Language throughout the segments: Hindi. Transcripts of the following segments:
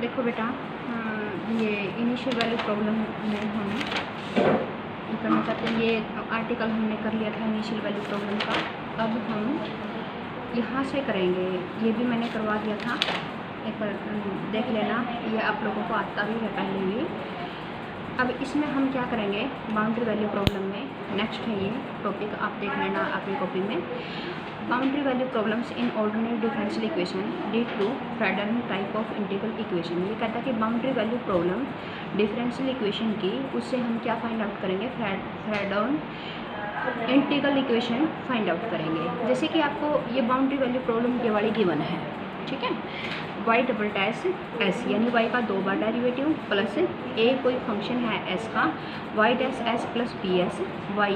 देखो बेटा, ये इनिशियल वैल्यू प्रॉब्लम में हम करना चाहते हैं। ये आर्टिकल हमने कर लिया था इनिशियल वैल्यू प्रॉब्लम का। अब हम यहाँ से करेंगे, ये भी मैंने करवा दिया था, एक बार देख लेना, ये आप लोगों को आता भी है पहले भी। अब इसमें हम क्या करेंगे, बाउंड्री वैल्यू प्रॉब्लम में नेक्स्ट है ये टॉपिक, आप देख लेना अपनी कॉपी में। Boundary value problems in ordinary differential equation lead to Fredholm type of integral equation. ये कहता है कि boundary value problem differential equation की, उससे हम क्या फाइंड आउट करेंगे, Fredholm integral equation find out करेंगे। जैसे कि आपको ये बाउंड्री वैल्यू प्रॉब्लम ये वाली गिवन है, ठीक है। वाई डबल डैश एस यानी वाई का 2 बार डेरिवेटिव प्लस ए कोई फंक्शन है एस का, Y dash S plus B S Y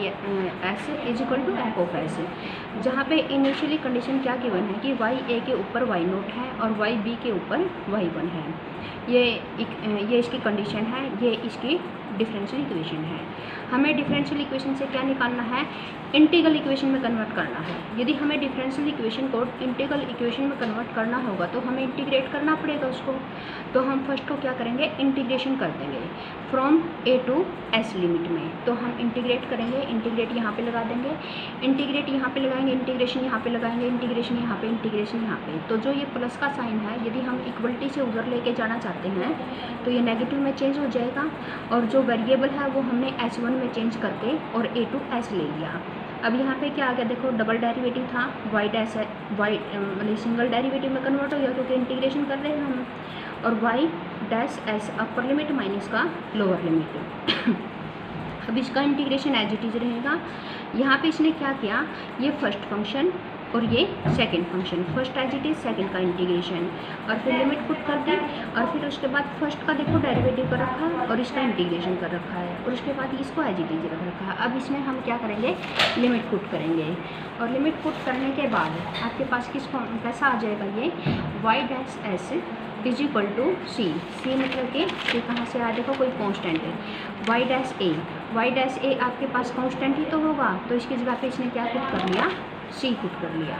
S is equal to F of S. जहाँ पे इनिशियली कंडीशन क्या गिवन है कि वाई ए के ऊपर वाई नोट है और वाई बी के ऊपर वाई वन है। ये इसकी कंडीशन है, ये इसकी डिफरेंशियल इक्वेशन है। हमें डिफरेंशियल इक्वेशन से क्या निकालना है, इंटीग्रल इक्वेशन में कन्वर्ट करना है। यदि हमें डिफरेंशियल इक्वेशन को इंटीग्रल इक्वेशन में कन्वर्ट करना होगा तो हमें इंटीग्रेट करना पड़ेगा उसको। तो हम फर्स्ट को क्या करेंगे, इंटीग्रेशन कर देंगे from a to s limit में। तो हम इंटीग्रेट करेंगे, इंटीग्रेट यहाँ पे लगा देंगे, इंटीग्रेट यहाँ पे लगाएंगे, इंटीग्रेशन यहाँ पे लगाएंगे, इंटीग्रेशन यहाँ पे, इंटीग्रेशन यहाँ पे। तो जो ये प्लस का साइन है, यदि हम इक्वलिटी से उधर लेके जाना चाहते हैं तो ये नेगेटिव में चेंज हो जाएगा, और जो वेरिएबल है वो हमने S1 में चेंज करके और A टू S ले लिया। अब यहाँ पे क्या आ गया, देखो डबल डेरिवेटिव था, वाई डैश वाई मतलब सिंगल डेरिवेटिव में कन्वर्ट हो गया क्योंकि इंटीग्रेशन कर रहे हैं हम, और y dash s upper limit minus का लोअर लिमिट। अब इसका इंटीग्रेशन एज इट इज रहेगा। यहाँ पे इसने क्या किया, ये फर्स्ट फंक्शन और ये second function, first as it is, second का इंटीग्रेशन, और फिर लिमिट पुट कर दी, और फिर उसके बाद फर्स्ट का देखो डेरिवेटिव कर रखा है और इसका इंटीग्रेशन कर रखा है, और उसके बाद इसको एज इट इज रख रखा है। अब इसमें हम क्या करेंगे, लिमिट पुट करेंगे, और लिमिट पुट करने के बाद आपके पास कैसा आ जाएगा, ये Y dash S is equal to C मतलब कि सी कहाँ से आया, देखो कोई कॉन्स्टेंट है, वाई डैश ए आपके पास कॉन्स्टेंट ही तो होगा, तो इसकी जगह पे इसने क्या पुट कर लिया, सी पुट कर लिया,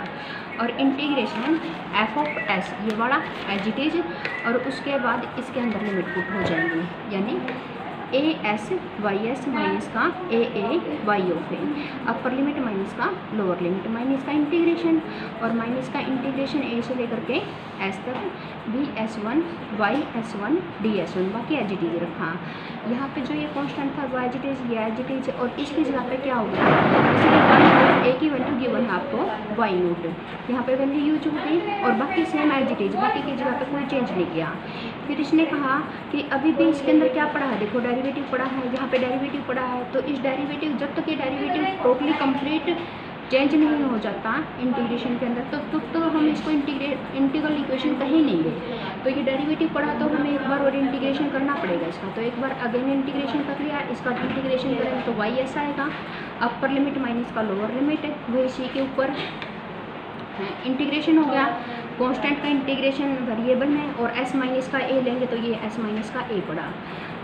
और इंटीग्रेशन एफ ऑफ एस ये बड़ा एज इट इज, और उसके बाद इसके अंदर लिमिट पुट हो जाएंगे, यानी a s Y s minus का a y of a, upper limit minus का लोअर लिमिट माइनस का इंटीग्रेशन, और माइनस का इंटीग्रेशन ए से लेकर के एस तक b s one y s one d s one, बाकी एज इट इज रखा। यहाँ पे जो ये कांस्टेंट था वो एज इट इज, ये एज इट इज, और इसकी जगह पे क्या हो गया, ए की वैल्यू गिवन है आपको वाई नोट, यहाँ पे वैल्यू यूज हो गई, और बाकी सेम एज इट इज, बाकी की जगह पे कोई चेंज नहीं किया। फिर इसने कहा कि अभी भी इसके अंदर क्या पड़ा है, देखो डेरिवेटिव पड़ा है, यहाँ पे डेरिवेटिव पड़ा है, तो इस डेरिवेटिव जब तक ये डेरिवेटिव टोटली कंप्लीट चेंज नहीं हो जाता इंटीग्रेशन के अंदर, तो हम इसको इंटीग्रल इक्वेशन कहीं नहीं गए। तो ये डेरिवेटिव पड़ा तो हमें एक बार और इंटीग्रेशन करना पड़ेगा इसका, तो एक बार अगेन इंटीग्रेशन कर लिया, इसका इंटीग्रेशन करेंगे तो वाई ऐसा आएगा, अपर लिमिट माइनस का लोअर लिमिट, वही सी के ऊपर इंटीग्रेशन हो गया, कांस्टेंट का इंटीग्रेशन वेरिएबल में, और एस माइनस का ए लेंगे तो ये एस माइनस का ए पड़ा,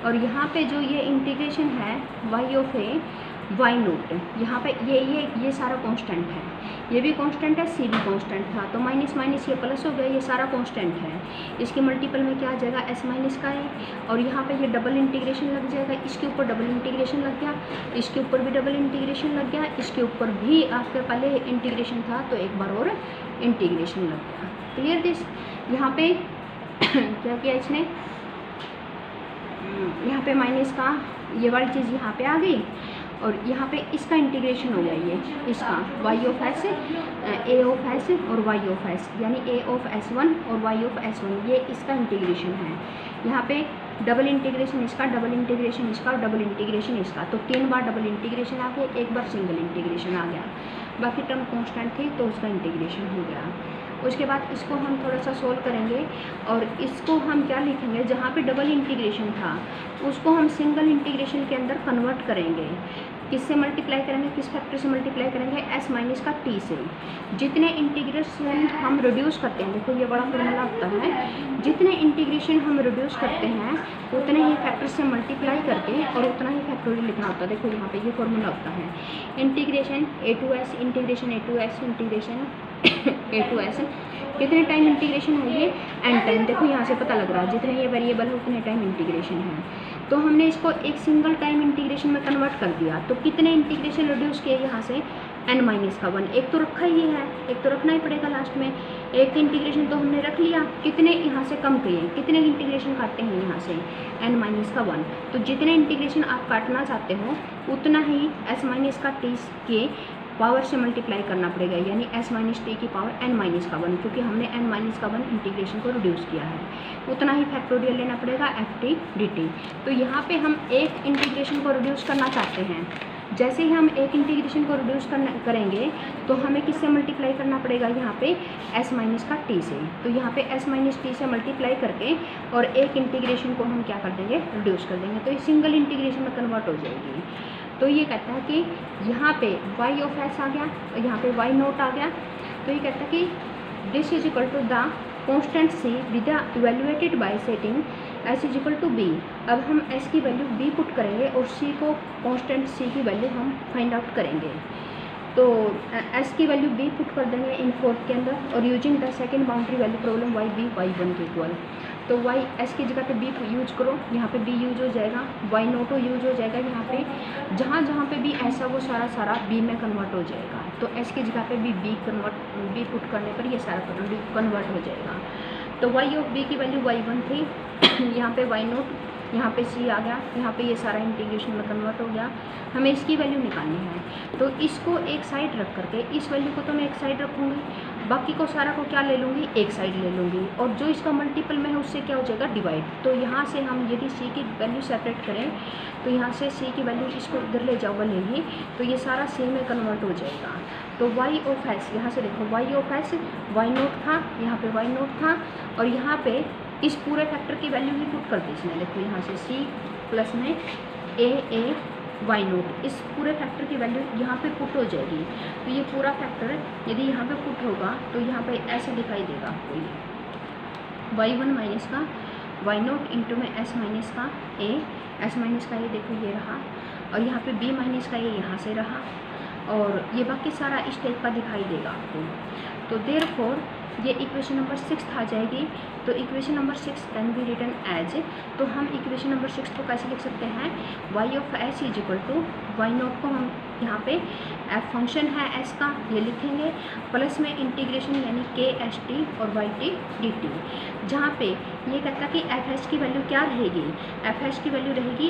और यहाँ पे जो ये इंटीग्रेशन है y of a y naught, यहाँ पे ये सारा कांस्टेंट है, ये भी कांस्टेंट है, सी भी कांस्टेंट था, तो माइनस माइनस ये प्लस हो गया, ये सारा कांस्टेंट है। इसके मल्टीपल में क्या आ जाएगा, एस माइनस का है, और यहाँ पे ये डबल इंटीग्रेशन लग जाएगा, इसके ऊपर डबल इंटीग्रेशन लग गया, इसके ऊपर भी डबल इंटीग्रेशन लग गया, इसके ऊपर भी आपके पहले इंटीग्रेशन था तो एक बार और इंटीग्रेशन लग गया। क्लियर दिस, यहाँ पे क्या किया इसने, यहाँ पे माइनस का ये वाली चीज़ यहाँ पे आ गई, और यहाँ पे इसका इंटीग्रेशन हो गया, ये इसका y of s a of s और वाई ऑफ एस, यानी ए ऑफ एस वन और वाई ऑफ एस वन, ये इसका इंटीग्रेशन है। यहाँ पे डबल इंटीग्रेशन इसका, डबल इंटीग्रेशन इसका, डबल इंटीग्रेशन इसका, तो 3 बार डबल इंटीग्रेशन आ गया, एक बार सिंगल इंटीग्रेशन आ गया, बाकी टर्म कांस्टेंट थी तो उसका इंटीग्रेशन हो गया। उसके बाद इसको हम थोड़ा सा सोल्व करेंगे, और इसको हम क्या लिखेंगे, जहाँ पे डबल इंटीग्रेशन था उसको हम सिंगल इंटीग्रेशन के अंदर कन्वर्ट करेंगे, किससे मल्टीप्लाई करेंगे, किस फैक्टर से मल्टीप्लाई करेंगे, एस माइनस का टी से। जितने इंटीग्रेशन हम रिड्यूस करते हैं, देखो ये बड़ा फॉर्मूला होता है, जितने इंटीग्रेशन हम रिड्यूस करते हैं उतने ही फैक्टर से मल्टीप्लाई करके और उतना ही फैक्टोरियल लिखना होता है। देखो यहाँ पे ये फॉर्मूला होता है, integration a to s, integration a to s, integration a to s. कितने टाइम इंटीग्रेशन होगी, एन टाइम। देखो यहाँ से पता लग रहा है जितने ये वेरिएबल है उतने टाइम इंटीग्रेशन है। तो हमने इसको एक सिंगल टाइम इंटीग्रेशन में कन्वर्ट कर दिया, तो कितने इंटीग्रेशन रिड्यूस किए यहाँ से, n माइनस का 1। एक तो रखा ही है, एक तो रखना ही पड़ेगा लास्ट में। एक इंटीग्रेशन तो हमने रख लिया, कितने यहाँ से कम किए, कितने इंटीग्रेशन काटते हैं यहाँ से, n माइनस का 1। तो जितने इंटीग्रेशन आप काटना चाहते हो उतना ही s माइनस का t के पावर से मल्टीप्लाई करना पड़ेगा, यानी s माइनस टी की पावर n माइनस का 1, क्योंकि हमने n माइनस का 1 इंटीग्रेशन को रिड्यूस किया है। उतना ही फैक्टोरियल लेना पड़ेगा एफ टी डी टी। तो यहाँ पे हम एक इंटीग्रेशन को रिड्यूस करना चाहते हैं, जैसे ही हम एक इंटीग्रेशन को रिड्यूस करेंगे तो हमें किससे मल्टीप्लाई करना पड़ेगा, यहाँ पे s माइनस का t से। तो यहाँ पे s माइनस टी से मल्टीप्लाई करके और एक इंटीग्रेशन को हम क्या कर देंगे, रिड्यूस कर देंगे, तो ये सिंगल इंटीग्रेशन में कन्वर्ट हो जाएगी। तो ये कहता है कि यहाँ पे y ऑफ s आ गया और यहाँ पे y नोट आ गया। तो ये कहता है कि this is equal to the constant c with evaluated by setting s is equal to b। अब हम s की वैल्यू b पुट करेंगे और c को कॉन्स्टेंट c की वैल्यू हम फाइंड आउट करेंगे। तो s की वैल्यू b पुट कर देंगे इन फोर्थ के अंदर, और using the second boundary value problem y b y1 के इक्वल। तो y s की जगह पे b यूज करो, यहाँ पे b यूज हो जाएगा, y नोट यूज हो जाएगा, यहाँ पे जहाँ जहाँ पे भी ऐसा वो सारा सारा b में कन्वर्ट हो जाएगा। तो s की जगह पे भी b पुट करने पर ये सारा कन्वर्ट हो जाएगा। तो y ऑफ b की वैल्यू y1 थी, यहाँ पे y नोट, यहाँ पे c आ गया, यहाँ पे ये सारा इंटीग्रेशन में कन्वर्ट हो गया। हमें इसकी वैल्यू निकालनी है, तो इसको एक साइड रख करके इस वैल्यू को तो मैं एक साइड रखूँगी, बाकी को सारा को क्या ले लूँगी, एक साइड ले लूँगी, और जो इसका मल्टीपल में है उससे क्या हो जाएगा, डिवाइड। तो यहाँ से हम यदि c की वैल्यू सेपरेट करें तो यहाँ से c की वैल्यू इसको इधर ले जाओगे लेंगे तो ये सारा c में कन्वर्ट हो जाएगा। तो y ऑफ s, यहाँ से देखो y of s y note था, यहाँ पे y नोट था, और यहाँ पे इस पूरे फैक्टर की वैल्यू भी पुट कर दी इसने। देखो यहाँ से c प्लस में a वाई नोट, इस पूरे फैक्टर की वैल्यू यहाँ पे पुट हो जाएगी। तो ये पूरा फैक्टर यदि यहाँ पे पुट होगा तो यहाँ पे ऐसा दिखाई देगा आपको, ये y1 माइनस का वाई नोट इंटू में s माइनस का a, s माइनस का ये देखो ये रहा, और यहाँ पे b माइनस का ये यहाँ से रहा, और ये बाकी सारा इस टाइप का दिखाई देगा आपको। तो देयरफॉर ये इक्वेशन नंबर 6 आ जाएगी। तो equation number 6 can be written as, तो हम इक्वेशन नंबर 6 को कैसे लिख सकते हैं, y of s is equal to y naught को हम यहाँ पे f फंक्शन है s का ये लिखेंगे, प्लस में इंटीग्रेशन यानी k s t और y t dt, जहाँ पे ये कहता है कि f h की वैल्यू क्या रहेगी, f h की वैल्यू रहेगी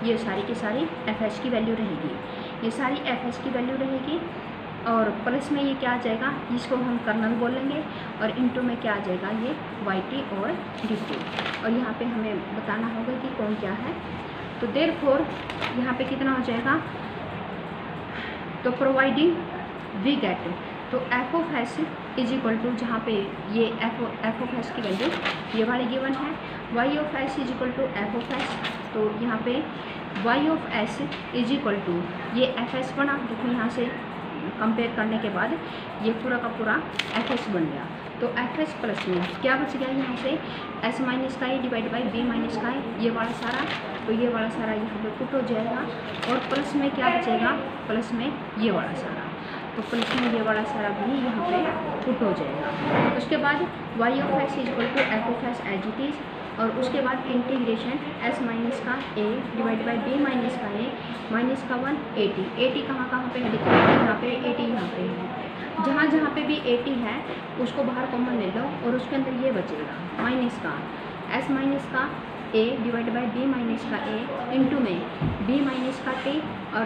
ये सारी की सारी f h की वैल्यू रहेगी, ये सारी f h की वैल्यू रहेगी, और प्लस में ये क्या आ जाएगा, इसको हम कर्नल बोलेंगे, और इनटू में क्या आ जाएगा, ये वाई टी और डी टी, और यहाँ पे हमें बताना होगा कि कौन क्या है। तो देयरफॉर यहाँ पे कितना हो जाएगा, तो प्रोवाइडिंग वी गेट, तो f of s is equal to, जहाँ पे ये एफ ऑफ एस की वैल्यू ये वाली गिवन है, y of s is equal to F of s, तो यहाँ पे y of s is equal to ये एफ एस बना, देखो यहाँ से कंपेयर करने के बाद ये पूरा का पूरा एफ एस बन गया। तो एफ एस प्लस में क्या बच गया, यहाँ से एस माइनस का ए डिवाइड बाई बी माइनस का ए, ये वाला सारा, तो ये वाला सारा यहाँ पे पुट हो जाएगा, और प्लस में क्या बचेगा, प्लस में ये वाला सारा, तो प्लस में ये वाला सारा भी यहाँ पे पुट हो जाएगा। उसके बाद y of s is equal to F of s as it is, और उसके बाद इंटीग्रेशन s माइनस का a divide by b minus का a माइनस का 1 80 कहाँ पे है, देखो यहाँ पे 80 यहाँ पे है, जहाँ जहाँ पे भी 80 है उसको बाहर कॉमन ले लो, और उसके अंदर ये बचेगा माइनस का s माइनस का a divide by b minus का a इंटू में b माइनस का t, और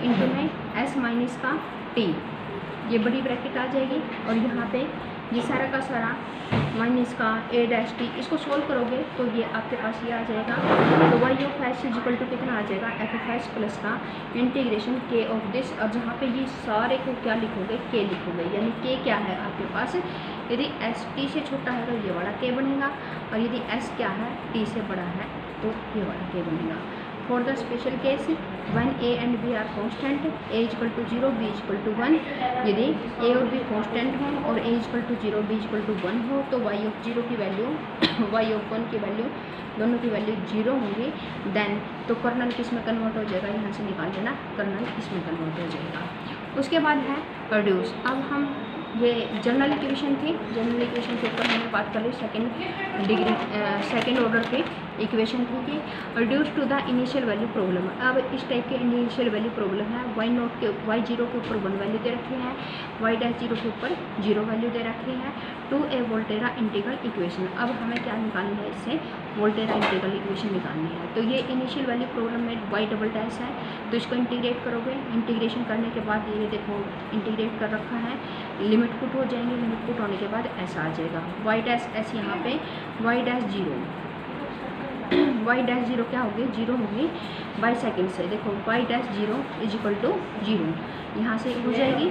इंटू में s माइनस का t, ये बड़ी ब्रैकेट आ जाएगी, और यहाँ पे ये सारा का सारा माइनस का a डैश टी, इसको सोल्व करोगे तो ये आपके पास ये आ जाएगा। तो y of s is equal to कितना आ जाएगा, एफ ऑफ एस प्लस का इंटीग्रेशन के ऑफ दिस, और जहाँ पे ये सारे को क्या लिखोगे, के लिखोगे, यानी के क्या है आपके पास, यदि एस टी से छोटा है तो ये वाला के बनेगा, और यदि एस क्या है टी से बड़ा है तो ये वाला के बनेगा। For the special case when a and b are constant, a equal to 0 b equal to 1, यदि a और b कॉन्स्टेंट हों और a equal to 0 b equal to 1 हो तो y ऑफ 0 की वैल्यू y ऑफ 1 की वैल्यू, दोनों की वैल्यू 0 होंगी। देन तो कर्नल किस में कन्वर्ट हो जाएगा, यहाँ से निकाल देना, कर्नल इसमें कन्वर्ट हो जाएगा। उसके बाद है प्रोड्यूस। अब हम ये जनरल इक्वेशन थी, जनरल इक्वेशन के ऊपर हमने बात कर ली सेकेंड ऑर्डर के इक्वेशन थी कि reduce to the initial value problem. अब इस टाइप के इनिशियल वैल्यू प्रॉब्लम है, y0 के y0 के ऊपर 1 वैल्यू दे रखी है, y'0 के ऊपर 0 वैल्यू दे रखी है, to a Volterra integral equation. अब हमें क्या निकालनी है, इससे वोल्टेरा इंटीग्रल इक्वेशन निकालनी है। तो ये इनिशियल वैल्यू प्रॉब्लम में y" है, तो इसको इंटीग्रेट करोगे, इंटीग्रेशन करने के बाद ये देखो इंटीग्रेट कर रखा है, लिमिट पुट हो जाएंगे, लिमिट पुट होने के बाद ऐसा आ जाएगा y' यहाँ पे y'0 क्या होगी, 0 होगी बाई सेकेंड से। देखो y'0 इज इक्वल टू 0 यहाँ से हो जाएगी।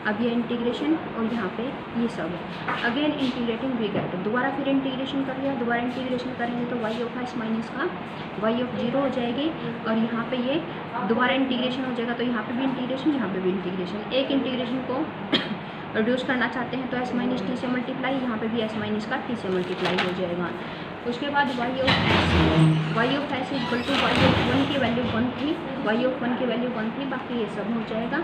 अब ये इंटीग्रेशन और यहाँ पे ये सब अगेन इंटीग्रेटिंग वी गेट, दोबारा फिर इंटीग्रेशन कर लिया, दोबारा इंटीग्रेशन करेंगे तो y ऑफ s माइनस का y ऑफ 0 हो जाएगी और यहाँ पे ये दोबारा इंटीग्रेशन हो जाएगा, तो यहाँ पे भी इंटीग्रेशन, यहाँ पे भी इंटीग्रेशन। एक इंटीग्रेशन को रिड्यूस करना चाहते हैं तो s माइनस टी से मल्टीप्लाई, यहाँ पे भी s माइनस का t से मल्टीप्लाई हो जाएगा। उसके बाद y of s equal to y of 1 की वैल्यू 1 थी, y ऑफ 1 की वैल्यू 1 थी, बाकी ये सब हो जाएगा।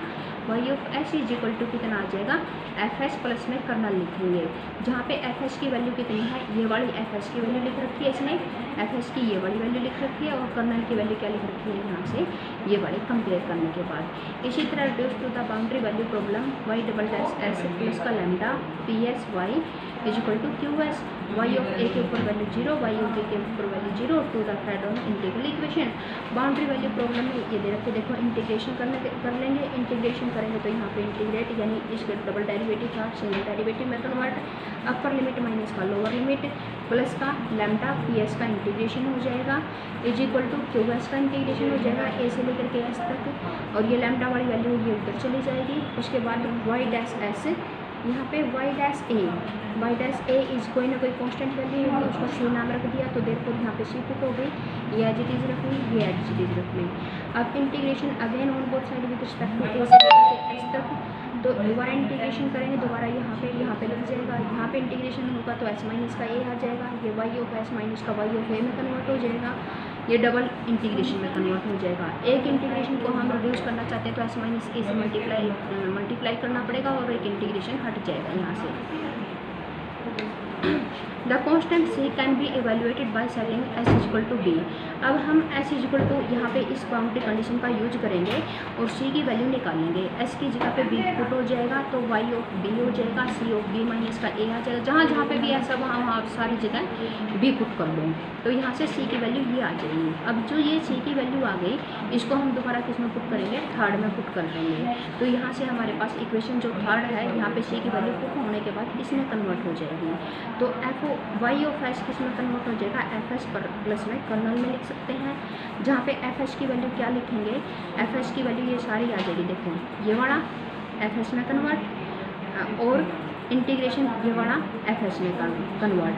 y of s is equal to कितना आ जाएगा, fs प्लस में कर्नल लिखेंगे, जहाँ पे fs की वैल्यू कितनी है, ये वाली fs की वैल्यू लिख रखी है इसने, fs की ये वाली वैल्यू लिख रखी है और कर्नल की वैल्यू क्या लिख रखी है यहाँ से, ये वाली कंपेयर करने के बाद। इसी तरह reduce to the boundary value problem y"s plus का lambda ps y is equal to qs, y of a के ऊपर वैल्यू 0, y ऑफ b के ऊपर value 0 to the Fredholm integral equation. Boundary value problem में ये दे रखे, देखो इंटीग्रेशन कर लेंगे, इंटीग्रेशन करेंगे तो यहाँ पे इंटीग्रेट यानी इसका डबल डेरिवेटिव था सिंगल डेरिवेटिव में कन्वर्ट, अपर लिमिट माइनस का लोअर लिमिट प्लस का लैम्डा ps का इंटीग्रेशन हो जाएगा इज इक्वल टू qs का इंटीग्रेशन हो जाएगा a से लेकर के s तक, और ये लैम्डा वाली वैल्यू ये उधर चली जाएगी। उसके बाद y'(s), यहाँ पे y'(a) इज कोई ना कोई कांस्टेंट वैल्यू है तो उसका सी नाम रख दिया, तो देर यहाँ पे सी पुट हो गई, ये एज इट इज रख ली, ये एज इट इज रख ली। अब integration again on both side with respect to a से लेकर s तक, तो दोबारा इंटीग्रेशन करेंगे, दोबारा यहाँ पे लग जाएगा, यहाँ पे इंटीग्रेशन होगा तो s माइनस का a आ जाएगा, ये y ऑफ s माइनस का y ऑफ a में कन्वर्ट हो जाएगा, ये डबल इंटीग्रेशन में कन्वर्ट हो जाएगा। एक इंटीग्रेशन को हम रिड्यूस करना चाहते हैं तो s माइनस a से मल्टीप्लाई करना पड़ेगा और एक इंटीग्रेशन हट जाएगा यहाँ से। The constant c can be evaluated by setting s equal to b। अब हम s इक्वल टू यहाँ पे इस बाउंड्री कंडीशन का यूज करेंगे और c की वैल्यू निकालेंगे। s की जगह पे b पुट हो जाएगा तो y ऑफ b हो जाएगा, c ऑफ b माइनस का a आ जाएगा, जहाँ जहाँ पे भी ऐसा वहाँ आप सारी जगह b पुट कर लो, तो यहाँ से c की वैल्यू ये आ जाएगी। अब जो ये c की वैल्यू आ गई, इसको हम दोबारा किस में पुट करेंगे, थर्ड में पुट कर देंगे, तो यहाँ से हमारे पास इक्वेशन जो थर्ड है, यहाँ पे c की वैल्यू पुट होने के बाद इसमें कन्वर्ट हो जाएगी, तो y ऑफ s किस में कन्वर्ट हो जाएगा, fs पर प्लस में कर्नल में लिख सकते हैं, जहाँ पे fs की वैल्यू क्या लिखेंगे, fs की वैल्यू ये सारी आ जाएगी, देखो ये वाला fs में कन्वर्ट और इंटीग्रेशन ये वाला fs में कन्वर्ट,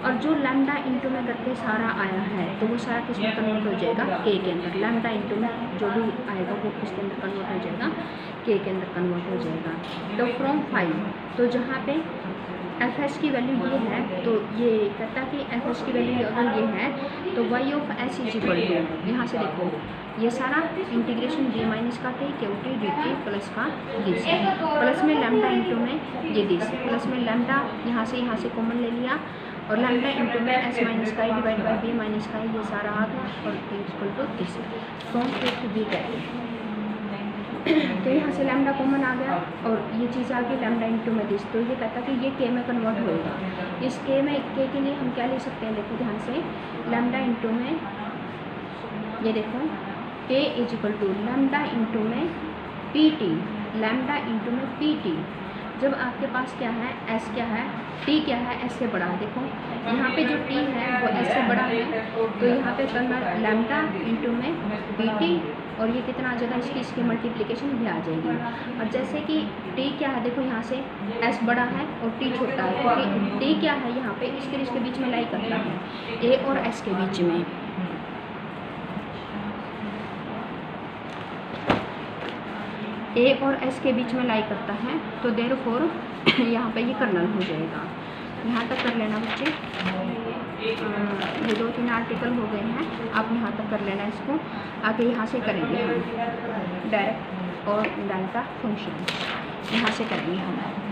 और जो लैम्डा इंटू में करके सारा आया है तो वो सारा किस में कन्वर्ट हो जाएगा, k के अंदर। लैम्डा इंटू में जो भी आएगा वो किसके अंदर कन्वर्ट हो जाएगा, k के अंदर कन्वर्ट हो जाएगा। तो फ्रॉम 5, तो जहाँ पे fs की वैल्यू ये है, तो ये कहता है कि fs की वैल्यू अगर ये है तो y of s is equal to, यहाँ से देखो ये सारा इंटीग्रेशन d माइनस का t क्यूटी dt प्लस का दिस, प्लस में लैम्डा इंटू में ये दिस, प्लस में लैम्डा यहाँ से कॉमन ले लिया और लैम्डा इंटू में s माइनस का डिवाइड बाई b माइनस का ये सारा आ गया और t equal to this from a to b कहते तो यहाँ से लैम्डा कॉमन आ गया और ये चीज़ आ गई लैम्डा इंटू में दिस, तो ये कहता कि ये k में कन्वर्ट होएगा। इस k के लिए हम क्या ले सकते हैं, देखो ध्यान से, लैम्डा इंटू में ये देखो k is equal to lambda into में pt, लैम्डा इंटू में pt। जब आपके पास क्या है, s क्या है, t क्या है, s से बड़ा है, देखो यहाँ पे जो t है वो s से बड़ा है, तो यहाँ पे करना लैम्डा इंटू में pt और ये कितना आ जाएगा, इसकी मल्टीप्लिकेशन भी आ जाएगी। और जैसे कि t क्या है, देखो यहाँ से s बड़ा है और t छोटा है, क्योंकि t क्या है यहाँ पे इसके बीच में लाई करता है a और s के बीच में, ए और एस के बीच में लाई करता है, तो देयरफॉर यहाँ पे ये कर्नल हो जाएगा। यहाँ तक कर लेना बच्चे। ये 2-3 आर्टिकल हो गए हैं, आप यहाँ तक कर लेना इसको। आगे यहाँ से करेंगे हम डायरेक्ट और डेल्टा फंक्शन, यहाँ से करेंगे हम।